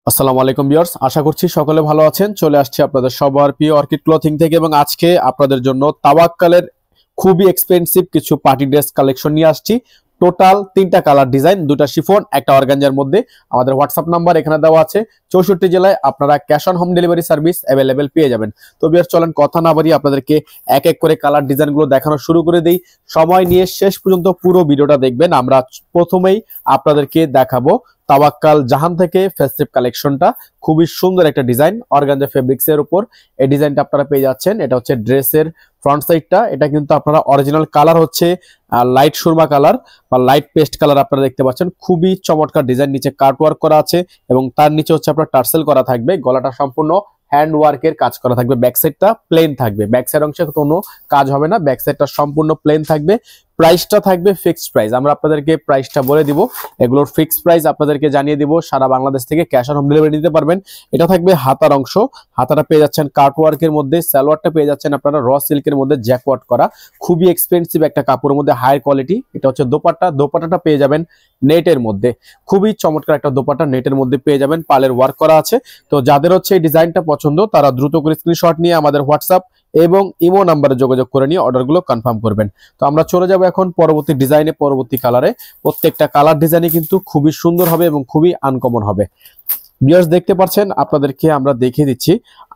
আসসালামু আলাইকুম ভিউয়ার্স, আশা করছি সকলে ভালো আছেন। চলে আসছি আপনাদের সবার প্রিয় অর্কিড ক্লথিং থেকে এবং আজকে আপনাদের জন্য তাওয়াক্কালের খুবই এক্সপেন্সিভ কিছু পার্টি ড্রেস কালেকশন নিয়ে আসছি। টোটাল 3টা কালার ডিজাইন, 2টা শিফন, একটা অর্গানজার মধ্যে। আমাদের হোয়াটসঅ্যাপ নাম্বার এখানে দেওয়া আছে। 64 জেলায় আপনারা cash on home delivery service available পেয়ে যাবেন। তো ভিউয়ার্স চলেন কথা না বাড়িয়ে আপনাদেরকে এক এক করে কালার ডিজাইনগুলো দেখানো শুরু করে দেই। সময় নিয়ে শেষ পর্যন্ত পুরো ভিডিওটা দেখবেন। আমরা প্রথমেই আপনাদেরকে দেখাবো তাওয়াক্কাল জাহান থেকে ফেস্টিভ কালেকশনটা। খুবই সুন্দর একটা ডিজাইন অর্গানজা ফেব্রিক্স এর উপর। এই ডিজাইনটা আপনারা পেয়ে যাচ্ছেন। এটা হচ্ছে ড্রেসের ফ্রন্ট সাইডটা। এটা কিন্তু আপনারা অরিজিনাল কালার হচ্ছে লাইট সুরমা কালার বা লাইট পেস্ট কালার আপনারা দেখতে পাচ্ছেন। খুবই চমৎকার ডিজাইন, নিচে কাট ওয়ার্ক করা আছে এবং তার নিচে হচ্ছে আপনার টার্সেল করা থাকবে। গলাটা সম্পূর্ণ হ্যান্ড ওয়ার্কের কাজ করা থাকবে। ব্যাক সাইডটা প্লেন থাকবে, ব্যাক সাইড অংশে কোনো কাজ হবে না, ব্যাক সাইডটা সম্পূর্ণ প্লেন থাকবে। প্রাইসটা থাকবে ফিক্সড প্রাইস। আমরা আপনাদেরকে প্রাইসটা বলে দিব, এগুলোর ফিক্সড প্রাইস আপনাদেরকে জানিয়ে দিব। সারা বাংলাদেশ থেকে ক্যাশ অন হোম ডেলিভারি নিতে পারবেন। এটা থাকবে হাতার অংশ। হাতাটা পেয়ে যাচ্ছেন কাট ওয়ার্কের মধ্যে, সালোয়ারটা পেয়ে যাচ্ছেন আপনারা র সিল্কের মধ্যে জ্যাকওয়ার্ক করা। খুবই এক্সপেন্সিভ একটা কাপড়ের মধ্যে, হাই কোয়ালিটি। এটা হচ্ছে দোপাট্টা। দোপাট্টাটা পেয়ে যাবেন নেটের মধ্যে। খুবই চমৎকার একটা দোপাট্টা নেটের মধ্যে পেয়ে যাবেন, পালের ওয়ার্ক করা আছে। তো যাদের হচ্ছে এই ডিজাইনটা পছন্দ তারা দ্রুত করে স্ক্রিনশট নিয়ে আমাদের হোয়াটসঅ্যাপ এবং ইমো নাম্বারে যোগাযোগ করে নিয়ে অর্ডারগুলো কনফার্ম করবেন। তো আমরা চলে যাব এখন পরবর্তী ডিজাইনে, পরবর্তী কালারে। প্রত্যেকটা কালার ডিজাইনে কিন্তু খুবই সুন্দর হবে এবং খুবই আনকমন হবে। ভিউয়ার্স দেখতে পাচ্ছেন, আপনাদেরকে আমরা দেখিয়ে দিচ্ছি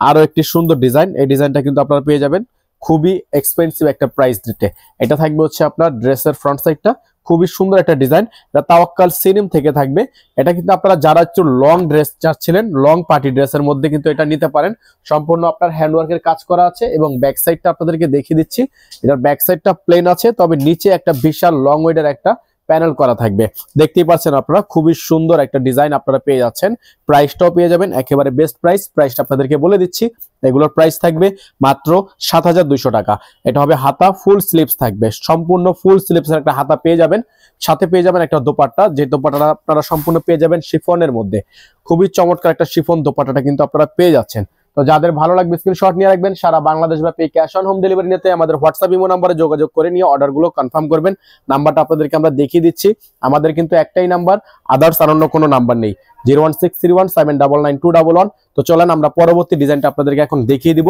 আরো একটি সুন্দর ডিজাইন। এই ডিজাইনটা কিন্তু আপনারা পেয়ে যাবেন খুবই এক্সপেন্সিভ একটা প্রাইস দিতে। এটা থাকবে হচ্ছে আপনার ড্রেসের ফ্রন্ট সাইডটা। খুবই সুন্দর একটা ডিজাইন। এটা তাওয়াক্কাল সিনিম থেকে থাকবে। এটা কিন্তু আপনারা যারা একটু লং ড্রেস চাচ্ছিলেন, লং পার্টি ড্রেসের মধ্যে কিন্তু এটা নিতে পারেন। সম্পূর্ণ আপনার হ্যান্ডওয়ার্কের কাজ করা আছে এবং ব্যাক সাইডটা আপনাদেরকে দেখিয়ে দিচ্ছি। এটার ব্যাক সাইডটা প্লেন আছে, তবে নিচে একটা বিশাল লং ওয়েডের একটা প্যানেল করা থাকবে। দেখতেই পাচ্ছেন আপনারা, খুবই সুন্দর একটা ডিজাইন আপনারা পেয়ে যাচ্ছেন। প্রাইসটাও পেয়ে যাবেন একেবারে বেস্ট প্রাইস। প্রাইসটা আপনাদেরকে বলে দিচ্ছি, এগুলোর প্রাইস থাকবে মাত্র 7200 টাকা। এটা হবে হাতা, ফুল স্লিভস থাকবে, সম্পূর্ণ ফুল স্লিভসের একটা হাতা পেয়ে যাবেন। সাথে পেয়ে যাবেন একটা দোপাট্টা, যে দোপাট্টাটা আপনারা সম্পূর্ণ পেয়ে যাবেন শিফনের মধ্যে। খুবই চমৎকার একটা শিফন দোপাট্টাটা কিন্তু আপনারা পেয়ে যাচ্ছেন। তো যাদের ভালো লাগবে স্ক্রিনশট নিয়ে রাখবেন। সারা বাংলাদেশ ব্যাপী ক্যাশ অন হোম ডেলিভারি নিতে আমাদের হোয়াটসঅ্যাপ ইমো নাম্বারে যোগাযোগ করে নিয়ে অর্ডারগুলো কনফার্ম করবেন। নাম্বারটা আপনাদেরকে আমরা দেখিয়ে দিচ্ছি। আমাদের কিন্তু একটাই নাম্বার, আদার্স আর অন্য কোনো নাম্বার নেই। 01631799211। তো চলেন আমরা পরবর্তী ডিজাইনটা আপনাদেরকে এখন দেখিয়ে দিব।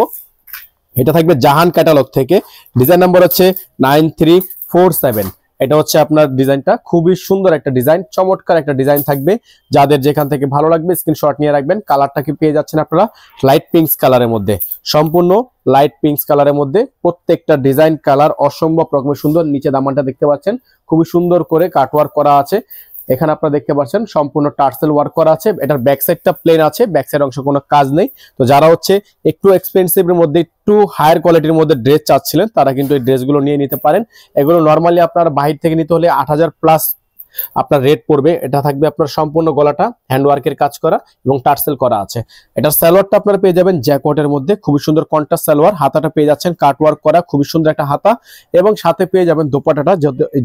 এটা থাকবে জাহান ক্যাটালগ থেকে। ডিজাইন নাম্বার হচ্ছে 9347। এটা হচ্ছে আপনার ডিজাইনটা। খুবই সুন্দর একটা ডিজাইন, চমৎকার একটা ডিজাইন থাকবে। যাদের যেখান থেকে ভালো লাগবে স্ক্রিনশট নিয়ে রাখবেন। কালারটা কি পেয়ে যাচ্ছেন আপনারা লাইট পিঙ্কস কালারের মধ্যে, সম্পূর্ণ লাইট পিঙ্কস কালারের মধ্যে। প্রত্যেকটা ডিজাইন কালার অসম্ভব রকমের সুন্দর। নিচে দামানটা দেখতে পাচ্ছেন, খুবই সুন্দর করে কাটওয়ার্ক করা আছে। এখানে আপনারা দেখতে পাচ্ছেন সম্পূর্ণ টার্সেল ওয়ার্ক করা আছে। এটার ব্যাক সাইডটা প্লেন আছে, ব্যাক সাইড অংশ কোনো কাজ নেই। তো যারা হচ্ছে একটু এক্সপেন্সিভ এর মধ্যে, একটু হায়ার কোয়ালিটির মধ্যে ড্রেস চাচ্ছিলেন তারা কিন্তু এই ড্রেসগুলো নিয়ে নিতে পারেন। এগুলো নর্মালি আপনার বাহির থেকে নিতে হলে 8000 প্লাস আপনার রেট পড়বে। এটা থাকবে আপনার সম্পূর্ণ গলাটা হ্যান্ডওয়ার্কের কাজ করা এবং টার্সেল করা আছে। এটার সালোয়ারটা আপনারা পেয়ে যাবেন জ্যাকওয়ার্টের মধ্যে, খুবই সুন্দর কন্ট্রাস্ট সালোয়ার। হাতাটা পেয়ে যাচ্ছেন কাটওয়ার্ক করা, খুবই সুন্দর একটা হাতা এবং সাথে পেয়ে যাবেন দোপাট্টাটা,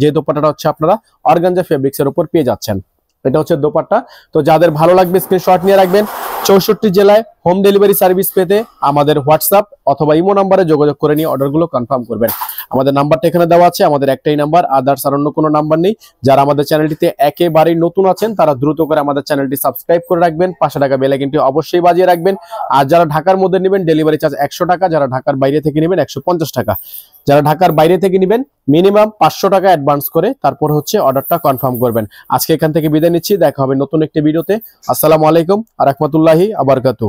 যে দোপাট্টাটা হচ্ছে আপনারা অর্গানজা ফেব্রিক্স এর উপর পেয়ে যাচ্ছেন। এটা হচ্ছে দোপাট্টা। তো যাদের ভালো লাগবে স্ক্রিনশট নিয়ে রাখবেন। 64 জেলায় হোম ডেলিভারি সার্ভিস পেতে আমাদের হোয়াটসঅ্যাপ অথবা ইমো নাম্বারে যোগাযোগ করে নিয়ে অর্ডারগুলো কনফার্ম করবেন। আমাদের নাম্বারটা এখানে দেওয়া আছে, আমাদের একটাই নাম্বার, আদার্স আর অন্য কোনো নাম্বার নেই। যারা আমাদের চ্যানেলটিতে একেবারেই নতুন আছেন তারা দ্রুত করে আমাদের চ্যানেলটি সাবস্ক্রাইব করে রাখবেন, পাশে থাকা বেল আইকনটি অবশ্যই বাজিয়ে রাখবেন। আর যারা ঢাকার মধ্যে নেবেন ডেলিভারি চার্জ 100 টাকা, যারা ঢাকার বাইরে থেকে নেবেন 150 টাকা। যারা ঢাকার বাইরে থেকে নেবেন মিনিমাম 500 টাকা অ্যাডভান্স করে তারপর হচ্ছে অর্ডারটা কনফার্ম করবেন। আজকে এখান থেকে বিদায় নিচ্ছি, দেখা হবে নতুন একটি ভিডিওতে। আসসালামু আলাইকুম ওয়া রাহমাতুল্লাহি ওয়া বারাকাতুহু।